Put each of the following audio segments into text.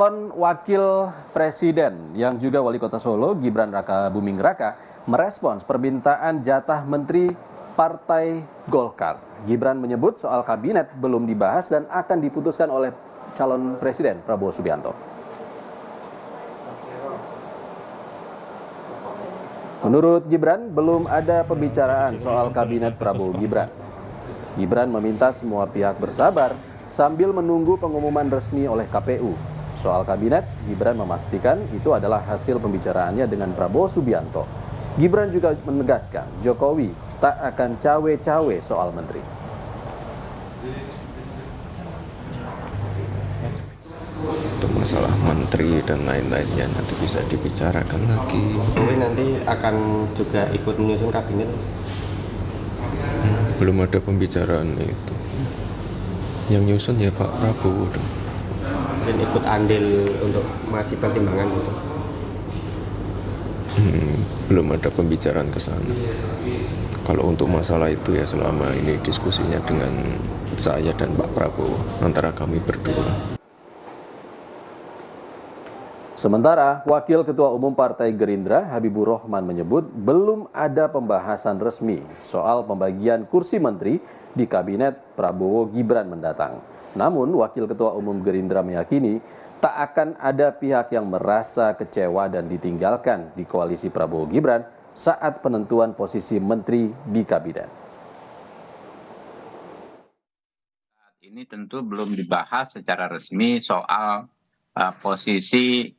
Calon Wakil Presiden yang juga Wali Kota Solo, Gibran Rakabuming Raka, merespons permintaan jatah Menteri Partai Golkar. Gibran menyebut soal kabinet belum dibahas dan akan diputuskan oleh calon Presiden Prabowo Subianto. Menurut Gibran, belum ada pembicaraan soal kabinet Prabowo Gibran. Gibran meminta semua pihak bersabar sambil menunggu pengumuman resmi oleh KPU. Soal kabinet, Gibran memastikan itu adalah hasil pembicaraannya dengan Prabowo Subianto. Gibran juga menegaskan Jokowi tak akan cawe-cawe soal menteri. Untuk masalah menteri dan lain-lainnya nanti bisa dibicarakan lagi. Jokowi nanti akan juga ikut menyusun kabinet. Belum ada pembicaraan itu. Yang nyusun ya Pak Prabowo dong. Dan ikut andil untuk masih pertimbangan gitu. Belum ada pembicaraan ke sana. Kalau untuk masalah itu ya selama ini diskusinya dengan saya dan Pak Prabowo antara kami berdua. Sementara Wakil Ketua Umum Partai Gerindra Habibur Rahman menyebut belum ada pembahasan resmi soal pembagian kursi menteri di Kabinet Prabowo Gibran mendatang. Namun Wakil Ketua Umum Gerindra meyakini tak akan ada pihak yang merasa kecewa dan ditinggalkan di koalisi Prabowo Gibran saat penentuan posisi menteri di kabinet. Ini tentu belum dibahas secara resmi soal posisi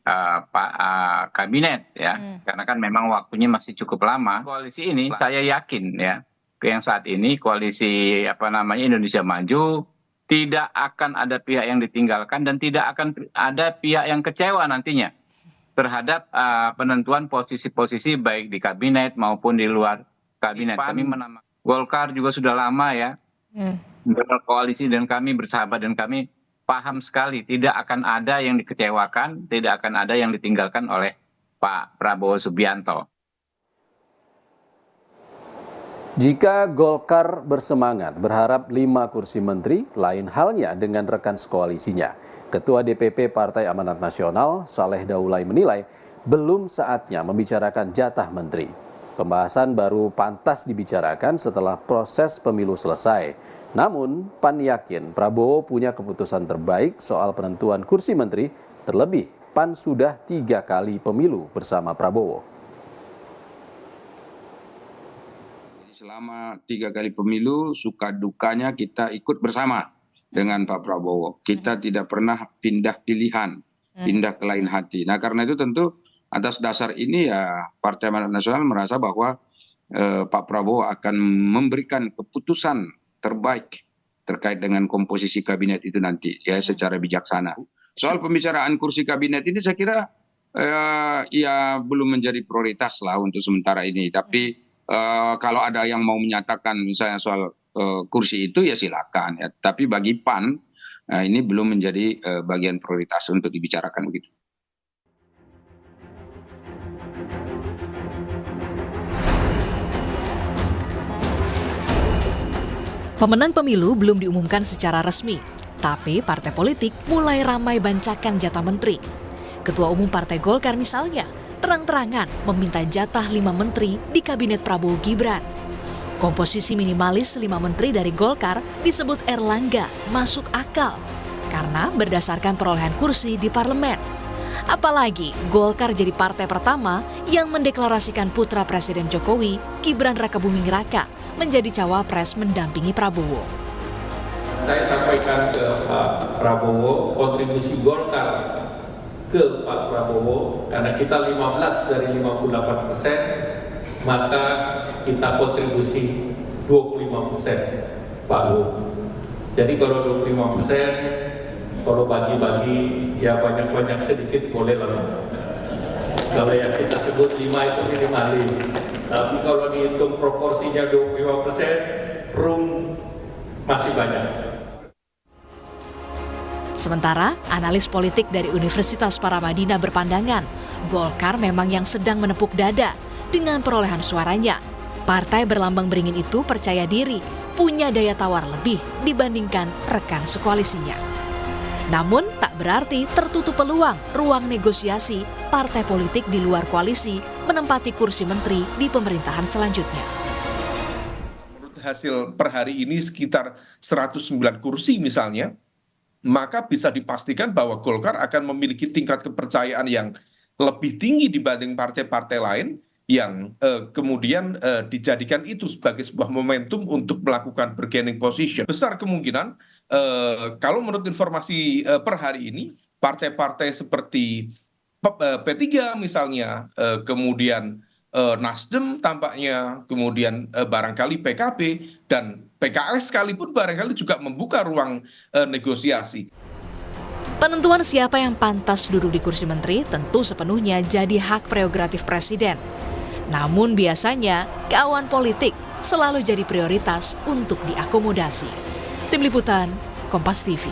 kabinet ya, karena kan memang waktunya masih cukup lama. Koalisi ini saya yakin ya, yang saat ini koalisi Indonesia Maju tidak akan ada pihak yang ditinggalkan dan tidak akan ada pihak yang kecewa nantinya terhadap penentuan posisi-posisi baik di kabinet maupun di luar kabinet. Kami menamakan Golkar juga sudah lama ya berkoalisi dan kami bersahabat dan kami paham sekali tidak akan ada yang dikecewakan, tidak akan ada yang ditinggalkan oleh Pak Prabowo Subianto. Jika Golkar bersemangat berharap 5 kursi menteri, lain halnya dengan rekan sekoalisinya. Ketua DPP Partai Amanat Nasional, Saleh Daulay menilai belum saatnya membicarakan jatah menteri. Pembahasan baru pantas dibicarakan setelah proses pemilu selesai. Namun, PAN yakin Prabowo punya keputusan terbaik soal penentuan kursi menteri, terlebih PAN sudah 3 kali pemilu bersama Prabowo. Selama 3 kali pemilu, suka dukanya kita ikut bersama dengan Pak Prabowo. Kita tidak pernah pindah pilihan, pindah ke lain hati. Nah karena itu tentu atas dasar ini ya Partai Amanat Nasional merasa bahwa Pak Prabowo akan memberikan keputusan terbaik terkait dengan komposisi kabinet itu nanti ya secara bijaksana. Soal pembicaraan kursi kabinet ini saya kira ya belum menjadi prioritas lah untuk sementara ini. Tapi kalau ada yang mau menyatakan misalnya soal kursi itu ya silakan ya. Tapi bagi PAN ini belum menjadi bagian prioritas untuk dibicarakan begitu. Pemenang pemilu belum diumumkan secara resmi, tapi partai politik mulai ramai bancakan jatah menteri. Ketua Umum Partai Golkar misalnya terang-terangan meminta jatah 5 menteri di Kabinet Prabowo Gibran. Komposisi minimalis 5 menteri dari Golkar disebut Erlangga masuk akal karena berdasarkan perolehan kursi di parlemen. Apalagi Golkar jadi partai pertama yang mendeklarasikan putra Presiden Jokowi, Gibran Rakabuming Raka, menjadi cawapres mendampingi Prabowo. Saya sampaikan ke Pak Prabowo kontribusi Golkar ke Pak Prabowo karena kita 15 dari 58%, maka kita kontribusi 25% Pak Lu. Jadi kalau 25%, kalau bagi-bagi ya banyak-banyak sedikit boleh lah. Kalau yang kita sebut 5 itu minimalis. Tapi kalau dihitung proporsinya 25%, room masih banyak. Sementara, analis politik dari Universitas Paramadina berpandangan, Golkar memang yang sedang menepuk dada dengan perolehan suaranya. Partai berlambang beringin itu percaya diri, punya daya tawar lebih dibandingkan rekan sekoalisinya. Namun tak berarti tertutup peluang ruang negosiasi partai politik di luar koalisi menempati kursi menteri di pemerintahan selanjutnya. Menurut hasil per hari ini sekitar 109 kursi misalnya, maka bisa dipastikan bahwa Golkar akan memiliki tingkat kepercayaan yang lebih tinggi dibanding partai-partai lain yang kemudian dijadikan itu sebagai sebuah momentum untuk melakukan bargaining position. Besar kemungkinan kalau menurut informasi per hari ini, partai-partai seperti P3 misalnya, kemudian Nasdem tampaknya, kemudian barangkali PKB dan PKS sekalipun barangkali juga membuka ruang negosiasi. Penentuan siapa yang pantas duduk di kursi menteri tentu sepenuhnya jadi hak prerogatif presiden. Namun biasanya kawan politik selalu jadi prioritas untuk diakomodasi. Tim Liputan, Kompas TV.